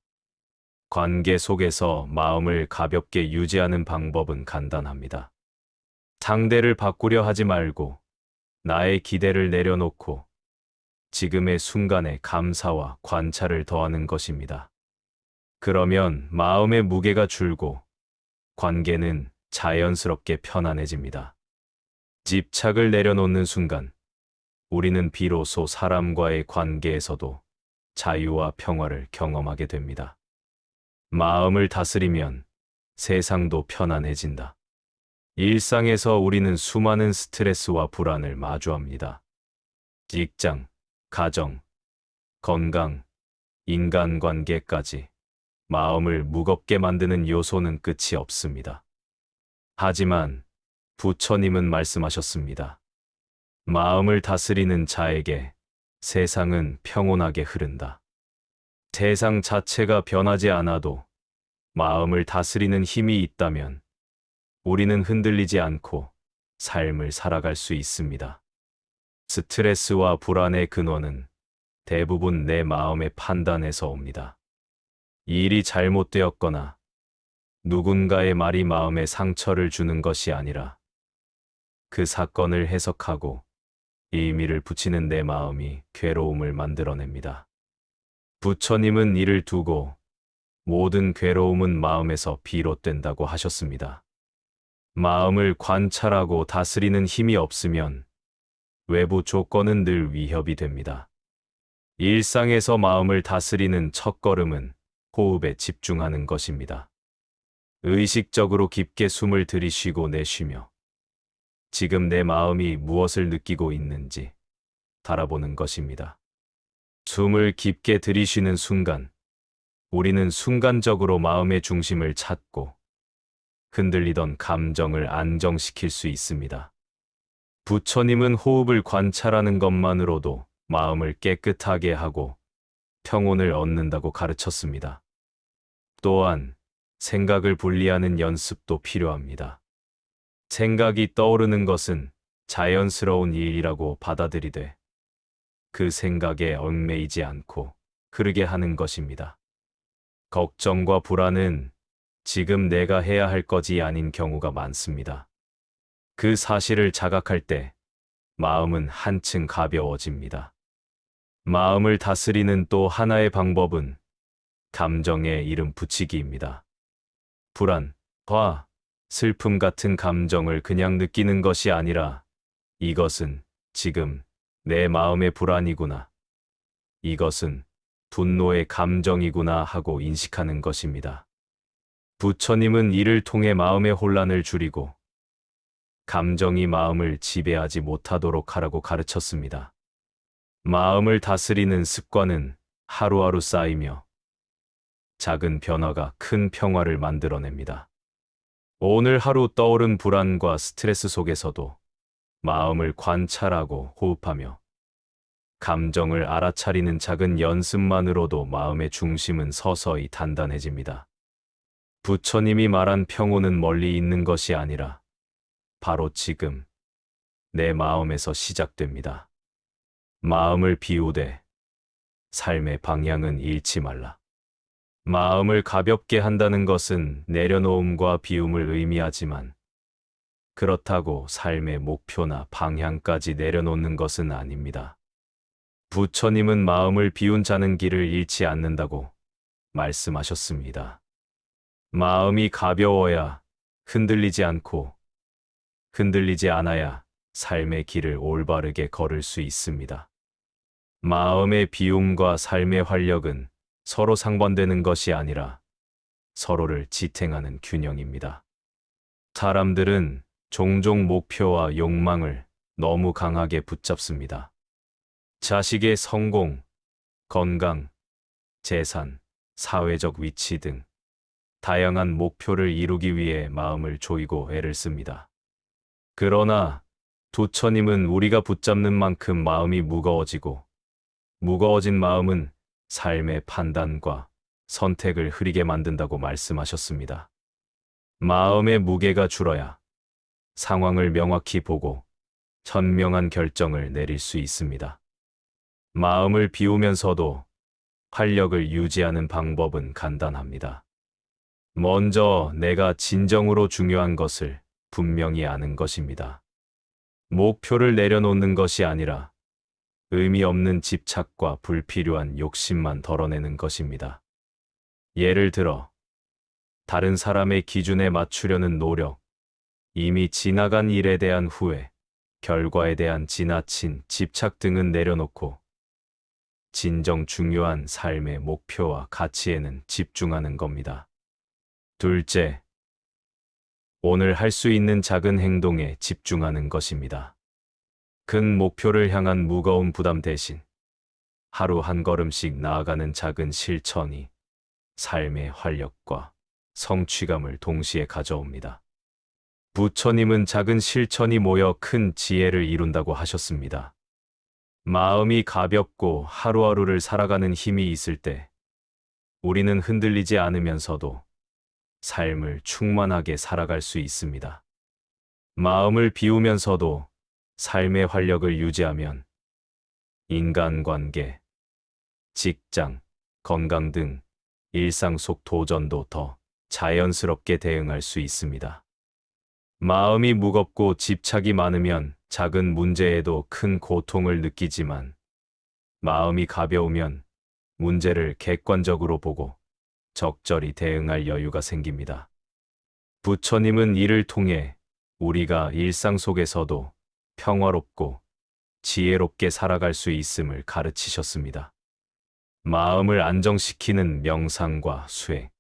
관계 속에서 마음을 가볍게 유지하는 방법은 간단합니다. 상대를 바꾸려 하지 말고 나의 기대를 내려놓고 지금의 순간에 감사와 관찰을 더하는 것입니다. 그러면 마음의 무게가 줄고 관계는 자연스럽게 편안해집니다. 집착을 내려놓는 순간 우리는 비로소 사람과의 관계에서도 자유와 평화를 경험하게 됩니다. 마음을 다스리면 세상도 편안해진다. 일상에서 우리는 수많은 스트레스와 불안을 마주합니다. 직장, 가정, 건강, 인간관계까지 마음을 무겁게 만드는 요소는 끝이 없습니다. 하지만 부처님은 말씀하셨습니다. 마음을 다스리는 자에게 세상은 평온하게 흐른다. 세상 자체가 변하지 않아도 마음을 다스리는 힘이 있다면 우리는 흔들리지 않고 삶을 살아갈 수 있습니다. 스트레스와 불안의 근원은 대부분 내 마음의 판단에서 옵니다. 일이 잘못되었거나 누군가의 말이 마음에 상처를 주는 것이 아니라 그 사건을 해석하고 의미를 붙이는 내 마음이 괴로움을 만들어냅니다. 부처님은 이를 두고 모든 괴로움은 마음에서 비롯된다고 하셨습니다. 마음을 관찰하고 다스리는 힘이 없으면 외부 조건은 늘 위협이 됩니다. 일상에서 마음을 다스리는 첫걸음은 호흡에 집중하는 것입니다. 의식적으로 깊게 숨을 들이쉬고 내쉬며 지금 내 마음이 무엇을 느끼고 있는지 달아보는 것입니다. 숨을 깊게 들이쉬는 순간, 우리는 순간적으로 마음의 중심을 찾고 흔들리던 감정을 안정시킬 수 있습니다. 부처님은 호흡을 관찰하는 것만으로도 마음을 깨끗하게 하고 평온을 얻는다고 가르쳤습니다. 또한 생각을 분리하는 연습도 필요합니다. 생각이 떠오르는 것은 자연스러운 일이라고 받아들이되 그 생각에 얽매이지 않고 흐르게 하는 것입니다. 걱정과 불안은 지금 내가 해야 할 것이 아닌 경우가 많습니다. 그 사실을 자각할 때 마음은 한층 가벼워집니다. 마음을 다스리는 또 하나의 방법은 감정에 이름 붙이기입니다. 불안, 화, 슬픔 같은 감정을 그냥 느끼는 것이 아니라 이것은 지금 내 마음의 불안이구나. 이것은 분노의 감정이구나 하고 인식하는 것입니다. 부처님은 이를 통해 마음의 혼란을 줄이고 감정이 마음을 지배하지 못하도록 하라고 가르쳤습니다. 마음을 다스리는 습관은 하루하루 쌓이며 작은 변화가 큰 평화를 만들어냅니다. 오늘 하루 떠오른 불안과 스트레스 속에서도 마음을 관찰하고 호흡하며 감정을 알아차리는 작은 연습만으로도 마음의 중심은 서서히 단단해집니다. 부처님이 말한 평온은 멀리 있는 것이 아니라 바로 지금 내 마음에서 시작됩니다. 마음을 비우되 삶의 방향은 잃지 말라. 마음을 가볍게 한다는 것은 내려놓음과 비움을 의미하지만 그렇다고 삶의 목표나 방향까지 내려놓는 것은 아닙니다. 부처님은 마음을 비운 자는 길을 잃지 않는다고 말씀하셨습니다. 마음이 가벼워야 흔들리지 않고 흔들리지 않아야 삶의 길을 올바르게 걸을 수 있습니다. 마음의 비움과 삶의 활력은 서로 상반되는 것이 아니라 서로를 지탱하는 균형입니다. 사람들은 종종 목표와 욕망을 너무 강하게 붙잡습니다. 자식의 성공, 건강, 재산, 사회적 위치 등 다양한 목표를 이루기 위해 마음을 조이고 애를 씁니다. 그러나 부처님은 우리가 붙잡는 만큼 마음이 무거워지고 무거워진 마음은 삶의 판단과 선택을 흐리게 만든다고 말씀하셨습니다. 마음의 무게가 줄어야 상황을 명확히 보고 현명한 결정을 내릴 수 있습니다. 마음을 비우면서도 활력을 유지하는 방법은 간단합니다. 먼저 내가 진정으로 중요한 것을 분명히 아는 것입니다. 목표를 내려놓는 것이 아니라 의미 없는 집착과 불필요한 욕심만 덜어내는 것입니다. 예를 들어, 다른 사람의 기준에 맞추려는 노력, 이미 지나간 일에 대한 후회, 결과에 대한 지나친 집착 등은 내려놓고 진정 중요한 삶의 목표와 가치에는 집중하는 겁니다. 둘째, 오늘 할 수 있는 작은 행동에 집중하는 것입니다. 큰 목표를 향한 무거운 부담 대신 하루 한 걸음씩 나아가는 작은 실천이 삶의 활력과 성취감을 동시에 가져옵니다. 부처님은 작은 실천이 모여 큰 지혜를 이룬다고 하셨습니다. 마음이 가볍고 하루하루를 살아가는 힘이 있을 때 우리는 흔들리지 않으면서도 삶을 충만하게 살아갈 수 있습니다. 마음을 비우면서도 삶의 활력을 유지하면 인간관계, 직장, 건강 등 일상 속 도전도 더 자연스럽게 대응할 수 있습니다. 마음이 무겁고 집착이 많으면 작은 문제에도 큰 고통을 느끼지만 마음이 가벼우면 문제를 객관적으로 보고 적절히 대응할 여유가 생깁니다. 부처님은 이를 통해 우리가 일상 속에서도 평화롭고 지혜롭게 살아갈 수 있음을 가르치셨습니다. 마음을 안정시키는 명상과 수행,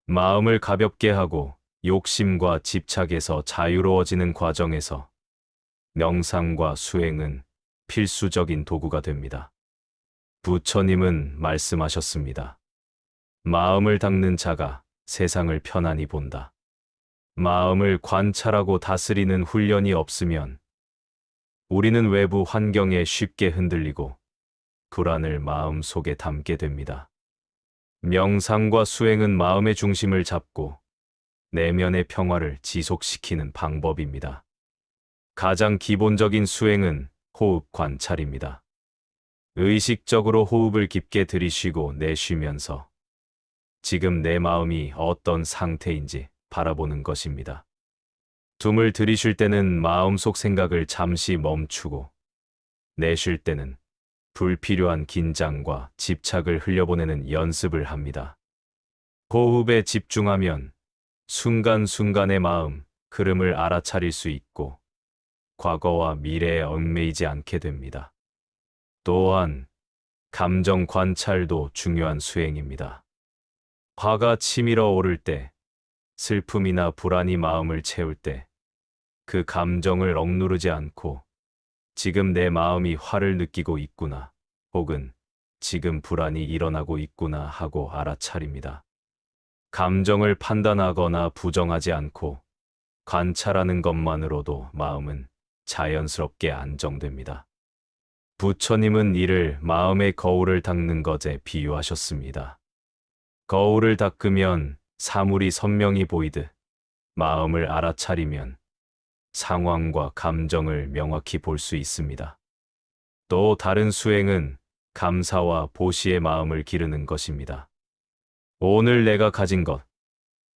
마음을 가볍게 하고 욕심과 집착에서 자유로워지는 과정에서 명상과 수행은 필수적인 도구가 됩니다. 부처님은 말씀하셨습니다. 마음을 닦는 자가 세상을 편안히 본다. 마음을 관찰하고 다스리는 훈련이 없으면 우리는 외부 환경에 쉽게 흔들리고 불안을 마음 속에 담게 됩니다. 명상과 수행은 마음의 중심을 잡고 내면의 평화를 지속시키는 방법입니다. 가장 기본적인 수행은 호흡 관찰입니다. 의식적으로 호흡을 깊게 들이쉬고 내쉬면서 지금 내 마음이 어떤 상태인지 바라보는 것입니다. 숨을 들이쉴 때는 마음속 생각을 잠시 멈추고 내쉴 때는 불필요한 긴장과 집착을 흘려보내는 연습을 합니다. 호흡에 집중하면 순간순간의 마음, 흐름을 알아차릴 수 있고 과거와 미래에 얽매이지 않게 됩니다. 또한 감정 관찰도 중요한 수행입니다. 화가 치밀어 오를 때, 슬픔이나 불안이 마음을 채울 때, 그 감정을 억누르지 않고 지금 내 마음이 화를 느끼고 있구나, 혹은 지금 불안이 일어나고 있구나 하고 알아차립니다. 감정을 판단하거나 부정하지 않고 관찰하는 것만으로도 마음은 자연스럽게 안정됩니다. 부처님은 이를 마음의 거울을 닦는 것에 비유하셨습니다. 거울을 닦으면 사물이 선명히 보이듯 마음을 알아차리면 상황과 감정을 명확히 볼 수 있습니다. 또 다른 수행은 감사와 보시의 마음을 기르는 것입니다. 오늘 내가 가진 것,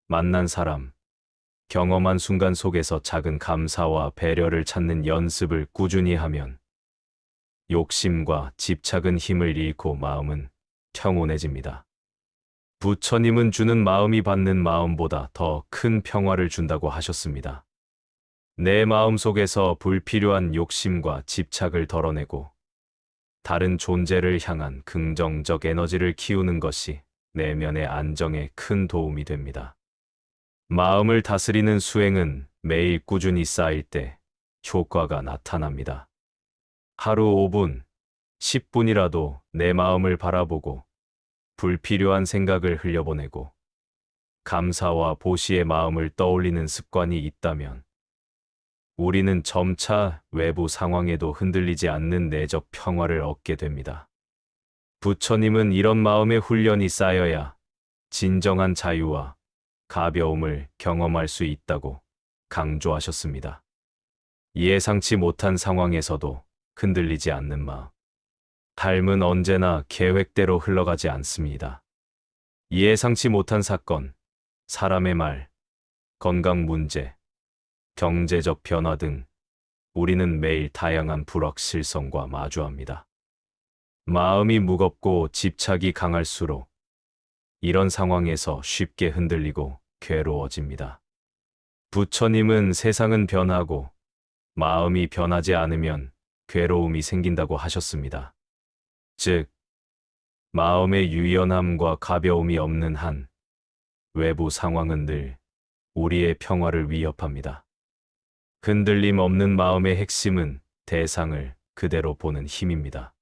만난 사람, 경험한 순간 속에서 작은 감사와 배려를 찾는 연습을 꾸준히 하면 욕심과 집착은 힘을 잃고 마음은 평온해집니다. 부처님은 주는 마음이 받는 마음보다 더 큰 평화를 준다고 하셨습니다. 내 마음 속에서 불필요한 욕심과 집착을 덜어내고 다른 존재를 향한 긍정적 에너지를 키우는 것이 내면의 안정에 큰 도움이 됩니다. 마음을 다스리는 수행은 매일 꾸준히 쌓일 때 효과가 나타납니다. 하루 5분, 10분이라도 내 마음을 바라보고 불필요한 생각을 흘려보내고 감사와 보시의 마음을 떠올리는 습관이 있다면 우리는 점차 외부 상황에도 흔들리지 않는 내적 평화를 얻게 됩니다. 부처님은 이런 마음의 훈련이 쌓여야 진정한 자유와 가벼움을 경험할 수 있다고 강조하셨습니다. 예상치 못한 상황에서도 흔들리지 않는 마음. 삶은 언제나 계획대로 흘러가지 않습니다. 예상치 못한 사건, 사람의 말, 건강 문제, 경제적 변화 등 우리는 매일 다양한 불확실성과 마주합니다. 마음이 무겁고 집착이 강할수록 이런 상황에서 쉽게 흔들리고 괴로워집니다. 부처님은 세상은 변하고 마음이 변하지 않으면 괴로움이 생긴다고 하셨습니다. 즉, 마음의 유연함과 가벼움이 없는 한 외부 상황은 늘 우리의 평화를 위협합니다. 흔들림 없는 마음의 핵심은 대상을 그대로 보는 힘입니다.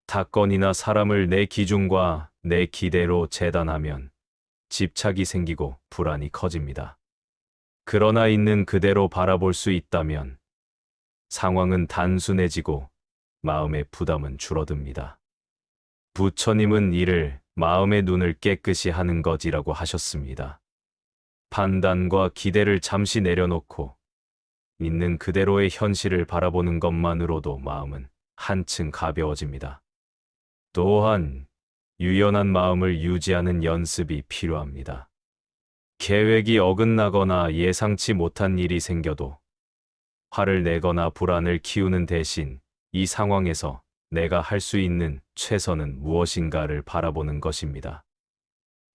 사건이나 사람을 내 기준과 내 기대로 재단하면 집착이 생기고 불안이 커집니다. 그러나 있는 그대로 바라볼 수 있다면 상황은 단순해지고 마음의 부담은 줄어듭니다. 부처님은 이를 마음의 눈을 깨끗이 하는 것이라고 하셨습니다. 판단과 기대를 잠시 내려놓고 있는 그대로의 현실을 바라보는 것만으로도 마음은 한층 가벼워집니다. 또한 유연한 마음을 유지하는 연습이 필요합니다. 계획이 어긋나거나 예상치 못한 일이 생겨도 화를 내거나 불안을 키우는 대신 이 상황에서 내가 할 수 있는 최선은 무엇인가를 바라보는 것입니다.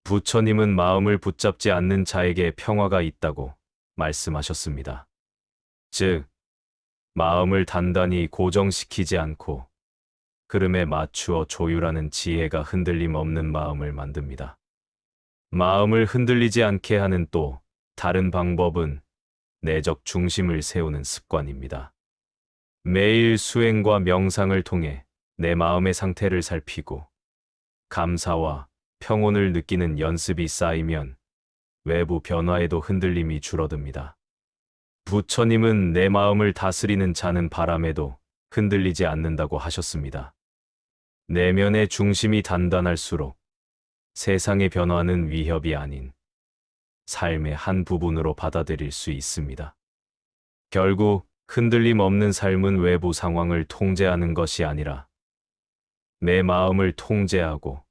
부처님은 마음을 붙잡지 않는 자에게 평화가 있다고 말씀하셨습니다. 즉, 마음을 단단히 고정시키지 않고 흐름에 맞추어 조율하는 지혜가 흔들림 없는 마음을 만듭니다. 마음을 흔들리지 않게 하는 또 다른 방법은 내적 중심을 세우는 습관입니다. 매일 수행과 명상을 통해 내 마음의 상태를 살피고 감사와 평온을 느끼는 연습이 쌓이면 외부 변화에도 흔들림이 줄어듭니다. 부처님은 내 마음을 다스리는 자는 바람에도 흔들리지 않는다고 하셨습니다. 내면의 중심이 단단할수록 세상의 변화는 위협이 아닌 삶의 한 부분으로 받아들일 수 있습니다. 결국 흔들림 없는 삶은 외부 상황을 통제하는 것이 아니라 내 마음을 통제하고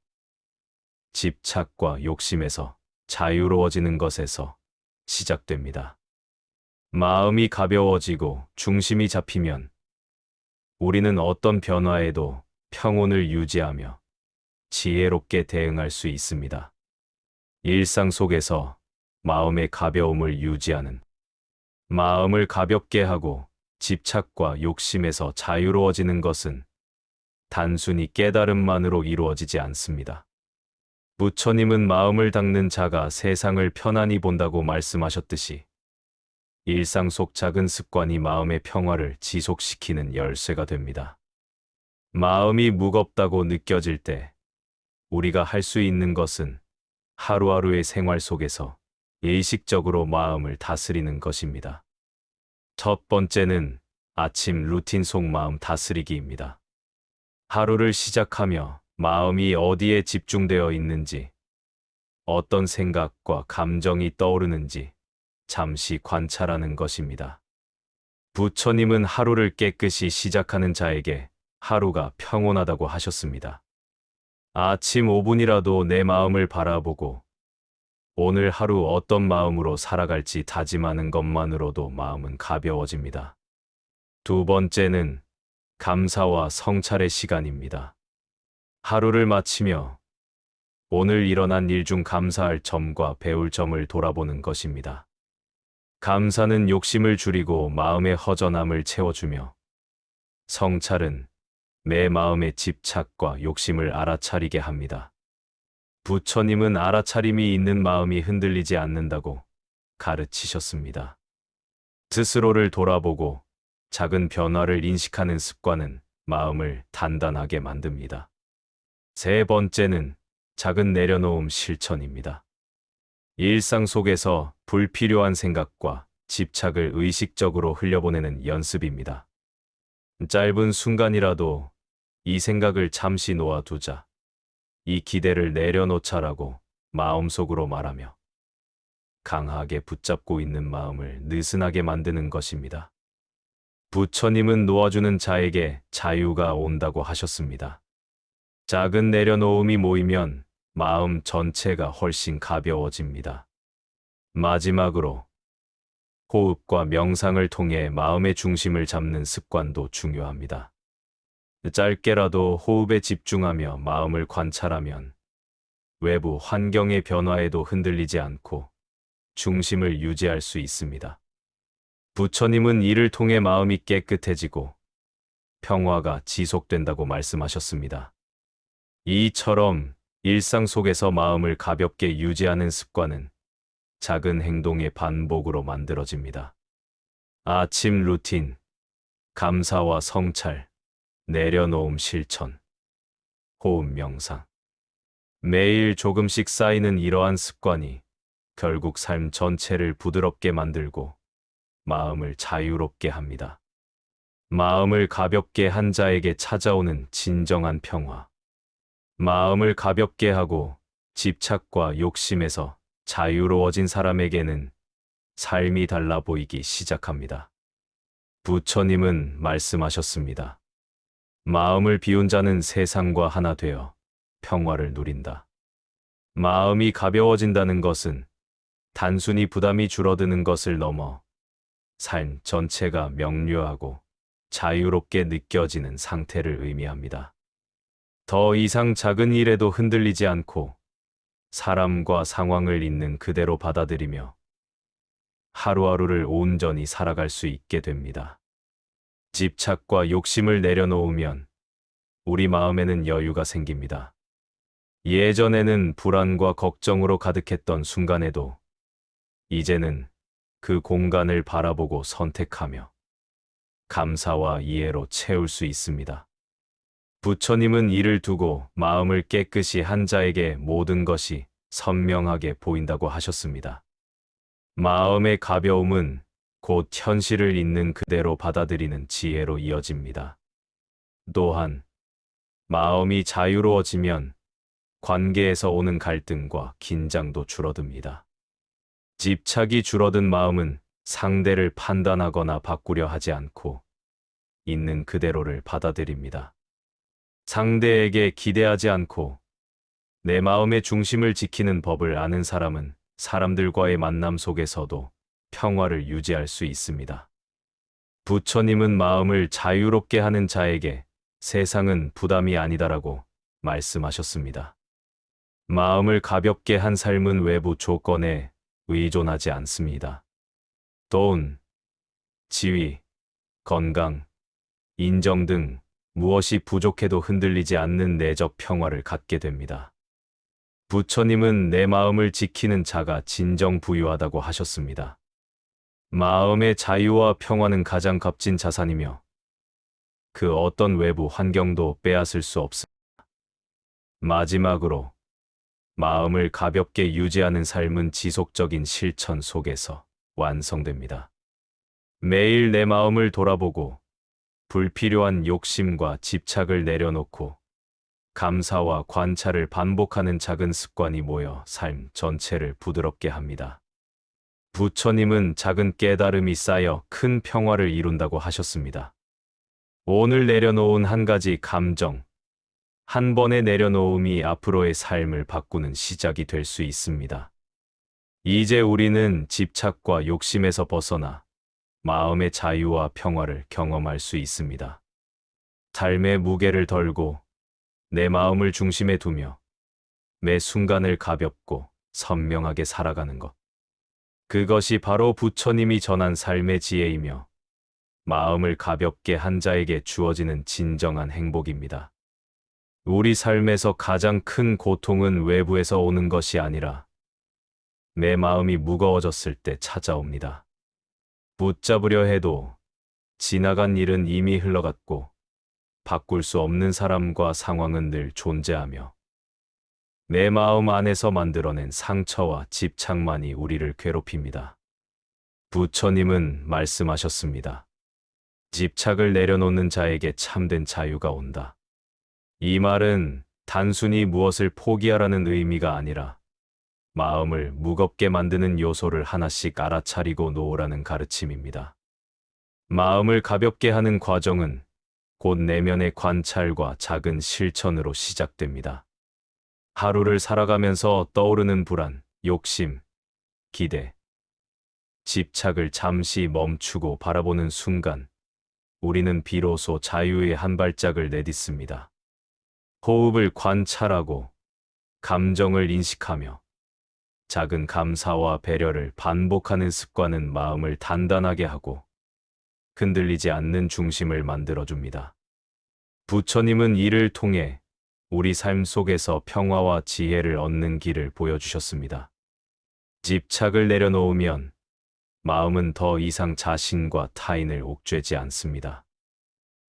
집착과 욕심에서 자유로워지는 것에서 시작됩니다. 마음이 가벼워지고 중심이 잡히면 우리는 어떤 변화에도 평온을 유지하며 지혜롭게 대응할 수 있습니다. 일상 속에서 마음의 가벼움을 유지하는, 마음을 가볍게 하고 집착과 욕심에서 자유로워지는 것은 단순히 깨달음만으로 이루어지지 않습니다. 부처님은 마음을 닦는 자가 세상을 편안히 본다고 말씀하셨듯이 일상 속 작은 습관이 마음의 평화를 지속시키는 열쇠가 됩니다. 마음이 무겁다고 느껴질 때 우리가 할 수 있는 것은 하루하루의 생활 속에서 의식적으로 마음을 다스리는 것입니다. 첫 번째는 아침 루틴 속 마음 다스리기입니다. 하루를 시작하며 마음이 어디에 집중되어 있는지, 어떤 생각과 감정이 떠오르는지 잠시 관찰하는 것입니다. 부처님은 하루를 깨끗이 시작하는 자에게 하루가 평온하다고 하셨습니다. 아침 5분이라도 내 마음을 바라보고 오늘 하루 어떤 마음으로 살아갈지 다짐하는 것만으로도 마음은 가벼워집니다. 두 번째는 감사와 성찰의 시간입니다. 하루를 마치며 오늘 일어난 일 중 감사할 점과 배울 점을 돌아보는 것입니다. 감사는 욕심을 줄이고 마음의 허전함을 채워주며 성찰은 내 마음의 집착과 욕심을 알아차리게 합니다. 부처님은 알아차림이 있는 마음이 흔들리지 않는다고 가르치셨습니다. 스스로를 돌아보고 작은 변화를 인식하는 습관은 마음을 단단하게 만듭니다. 세 번째는 작은 내려놓음 실천입니다. 일상 속에서 불필요한 생각과 집착을 의식적으로 흘려보내는 연습입니다. 짧은 순간이라도 이 생각을 잠시 놓아두자, 이 기대를 내려놓자라고 마음속으로 말하며 강하게 붙잡고 있는 마음을 느슨하게 만드는 것입니다. 부처님은 놓아주는 자에게 자유가 온다고 하셨습니다. 작은 내려놓음이 모이면 마음 전체가 훨씬 가벼워집니다. 마지막으로 호흡과 명상을 통해 마음의 중심을 잡는 습관도 중요합니다. 짧게라도 호흡에 집중하며 마음을 관찰하면 외부 환경의 변화에도 흔들리지 않고 중심을 유지할 수 있습니다. 부처님은 이를 통해 마음이 깨끗해지고 평화가 지속된다고 말씀하셨습니다. 이처럼 일상 속에서 마음을 가볍게 유지하는 습관은 작은 행동의 반복으로 만들어집니다. 아침 루틴, 감사와 성찰, 내려놓음 실천, 호흡 명상. 매일 조금씩 쌓이는 이러한 습관이 결국 삶 전체를 부드럽게 만들고 마음을 자유롭게 합니다. 마음을 가볍게 한 자에게 찾아오는 진정한 평화. 마음을 가볍게 하고 집착과 욕심에서 자유로워진 사람에게는 삶이 달라 보이기 시작합니다. 부처님은 말씀하셨습니다. 마음을 비운 자는 세상과 하나 되어 평화를 누린다. 마음이 가벼워진다는 것은 단순히 부담이 줄어드는 것을 넘어 삶 전체가 명료하고 자유롭게 느껴지는 상태를 의미합니다. 더 이상 작은 일에도 흔들리지 않고 사람과 상황을 있는 그대로 받아들이며 하루하루를 온전히 살아갈 수 있게 됩니다. 집착과 욕심을 내려놓으면 우리 마음에는 여유가 생깁니다. 예전에는 불안과 걱정으로 가득했던 순간에도 이제는 그 공간을 바라보고 선택하며 감사와 이해로 채울 수 있습니다. 부처님은 이를 두고 마음을 깨끗이 한 자에게 모든 것이 선명하게 보인다고 하셨습니다. 마음의 가벼움은 곧 현실을 있는 그대로 받아들이는 지혜로 이어집니다. 또한 마음이 자유로워지면 관계에서 오는 갈등과 긴장도 줄어듭니다. 집착이 줄어든 마음은 상대를 판단하거나 바꾸려 하지 않고 있는 그대로를 받아들입니다. 상대에게 기대하지 않고 내 마음의 중심을 지키는 법을 아는 사람은 사람들과의 만남 속에서도 평화를 유지할 수 있습니다. 부처님은 마음을 자유롭게 하는 자에게 세상은 부담이 아니다라고 말씀하셨습니다. 마음을 가볍게 한 삶은 외부 조건에 의존하지 않습니다. 돈, 지위, 건강, 인정 등 무엇이 부족해도 흔들리지 않는 내적 평화를 갖게 됩니다. 부처님은 내 마음을 지키는 자가 진정 부유하다고 하셨습니다. 마음의 자유와 평화는 가장 값진 자산이며 그 어떤 외부 환경도 빼앗을 수 없습니다. 마지막으로 마음을 가볍게 유지하는 삶은 지속적인 실천 속에서 완성됩니다. 매일 내 마음을 돌아보고 불필요한 욕심과 집착을 내려놓고 감사와 관찰을 반복하는 작은 습관이 모여 삶 전체를 부드럽게 합니다. 부처님은 작은 깨달음이 쌓여 큰 평화를 이룬다고 하셨습니다. 오늘 내려놓은 한 가지 감정, 한 번의 내려놓음이 앞으로의 삶을 바꾸는 시작이 될 수 있습니다. 이제 우리는 집착과 욕심에서 벗어나 마음의 자유와 평화를 경험할 수 있습니다. 삶의 무게를 덜고 내 마음을 중심에 두며 매 순간을 가볍고 선명하게 살아가는 것. 그것이 바로 부처님이 전한 삶의 지혜이며 마음을 가볍게 한 자에게 주어지는 진정한 행복입니다. 우리 삶에서 가장 큰 고통은 외부에서 오는 것이 아니라 내 마음이 무거워졌을 때 찾아옵니다. 붙잡으려 해도 지나간 일은 이미 흘러갔고 바꿀 수 없는 사람과 상황은 늘 존재하며 내 마음 안에서 만들어낸 상처와 집착만이 우리를 괴롭힙니다. 부처님은 말씀하셨습니다. 집착을 내려놓는 자에게 참된 자유가 온다. 이 말은 단순히 무엇을 포기하라는 의미가 아니라 마음을 무겁게 만드는 요소를 하나씩 알아차리고 놓으라는 가르침입니다. 마음을 가볍게 하는 과정은 곧 내면의 관찰과 작은 실천으로 시작됩니다. 하루를 살아가면서 떠오르는 불안, 욕심, 기대, 집착을 잠시 멈추고 바라보는 순간 우리는 비로소 자유의 한 발짝을 내딛습니다. 호흡을 관찰하고 감정을 인식하며 작은 감사와 배려를 반복하는 습관은 마음을 단단하게 하고 흔들리지 않는 중심을 만들어줍니다. 부처님은 이를 통해 우리 삶 속에서 평화와 지혜를 얻는 길을 보여주셨습니다. 집착을 내려놓으면 마음은 더 이상 자신과 타인을 옥죄지 않습니다.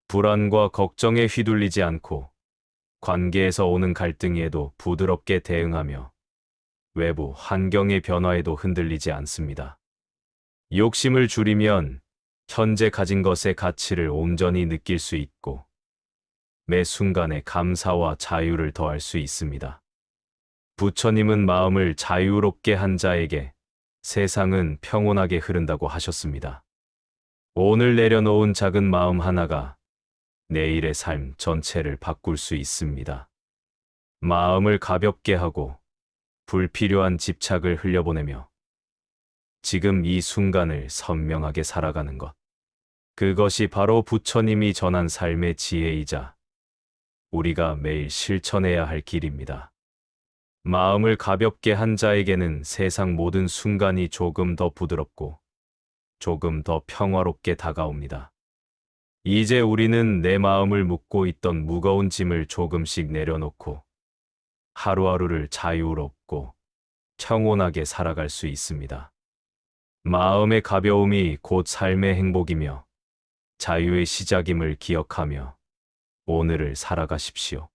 불안과 걱정에 휘둘리지 않고 관계에서 오는 갈등에도 부드럽게 대응하며 외부 환경의 변화에도 흔들리지 않습니다. 욕심을 줄이면 현재 가진 것의 가치를 온전히 느낄 수 있고 매 순간에 감사와 자유를 더할 수 있습니다. 부처님은 마음을 자유롭게 한 자에게 세상은 평온하게 흐른다고 하셨습니다. 오늘 내려놓은 작은 마음 하나가 내일의 삶 전체를 바꿀 수 있습니다. 마음을 가볍게 하고 불필요한 집착을 흘려보내며 지금 이 순간을 선명하게 살아가는 것. 그것이 바로 부처님이 전한 삶의 지혜이자 우리가 매일 실천해야 할 길입니다. 마음을 가볍게 한 자에게는 세상 모든 순간이 조금 더 부드럽고 조금 더 평화롭게 다가옵니다. 이제 우리는 내 마음을 묶고 있던 무거운 짐을 조금씩 내려놓고 하루하루를 자유롭고 평온하게 살아갈 수 있습니다. 마음의 가벼움이 곧 삶의 행복이며 자유의 시작임을 기억하며 오늘을 살아가십시오.